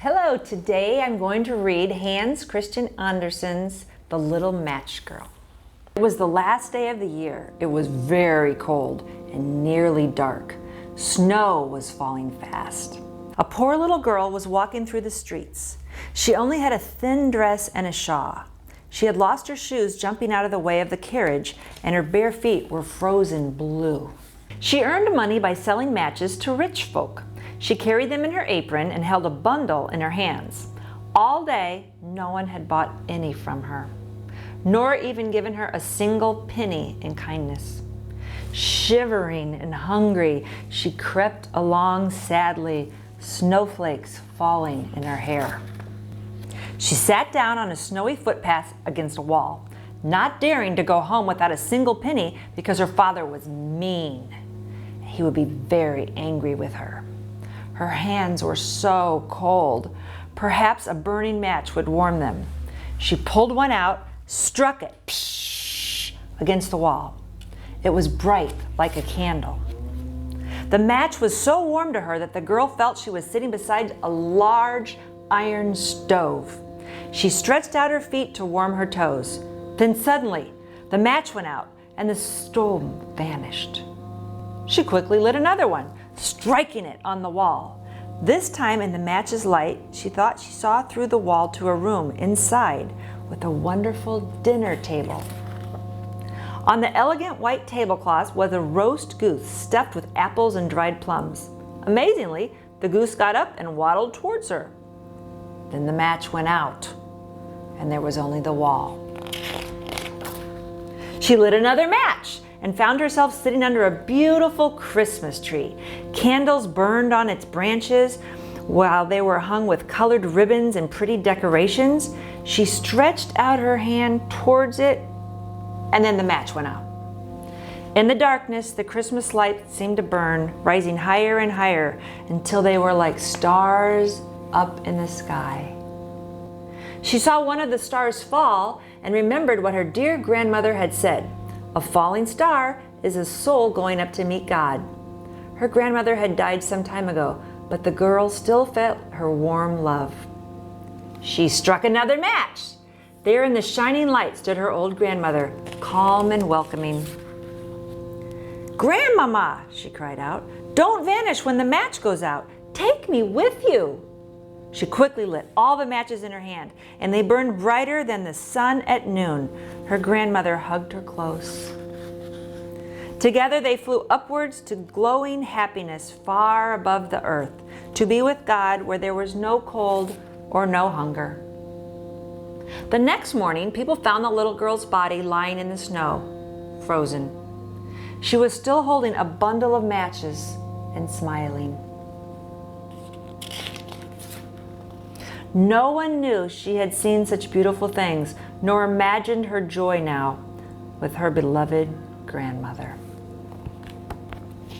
Hello, today I'm going to read Hans Christian Andersen's The Little Match Girl. It was the last day of the year. It was very cold and nearly dark. Snow was falling fast. A poor little girl was walking through the streets. She only had a thin dress and a shawl. She had lost her shoes jumping out of the way of the carriage, and her bare feet were frozen blue. She earned money by selling matches to rich folk. She carried them in her apron and held a bundle in her hands. All day, no one had bought any from her, nor even given her a single penny in kindness. Shivering and hungry, she crept along sadly, snowflakes falling in her hair. She sat down on a snowy footpath against a wall, not daring to go home without a single penny because her father was mean. He would be very angry with her. Her hands were so cold. Perhaps a burning match would warm them. She pulled one out, struck it against the wall. It was bright like a candle. The match was so warm to her that the girl felt she was sitting beside a large iron stove. She stretched out her feet to warm her toes. Then suddenly, the match went out and the stove vanished. She quickly lit another one, striking it on the wall. This time in the match's light, she thought she saw through the wall to a room inside with a wonderful dinner table. On the elegant white tablecloth was a roast goose stuffed with apples and dried plums. Amazingly, the goose got up and waddled towards her. Then the match went out, and there was only the wall. She lit another match and found herself sitting under a beautiful Christmas tree. Candles burned on its branches while they were hung with colored ribbons and pretty decorations. She stretched out her hand towards it, and then the match went out. In the darkness, the Christmas lights seemed to burn, rising higher and higher until they were like stars up in the sky. She saw one of the stars fall and remembered what her dear grandmother had said. A falling star is a soul going up to meet God. Her grandmother had died some time ago, but the girl still felt her warm love. She struck another match. There in the shining light stood her old grandmother, calm and welcoming. "Grandmama," she cried out, "don't vanish when the match goes out. Take me with you." She quickly lit all the matches in her hand, and they burned brighter than the sun at noon. Her grandmother hugged her close. Together they flew upwards to glowing happiness far above the earth, to be with God where there was no cold or no hunger. The next morning, people found the little girl's body lying in the snow, frozen. She was still holding a bundle of matches and smiling. No one knew she had seen such beautiful things, nor imagined her joy now with her beloved grandmother.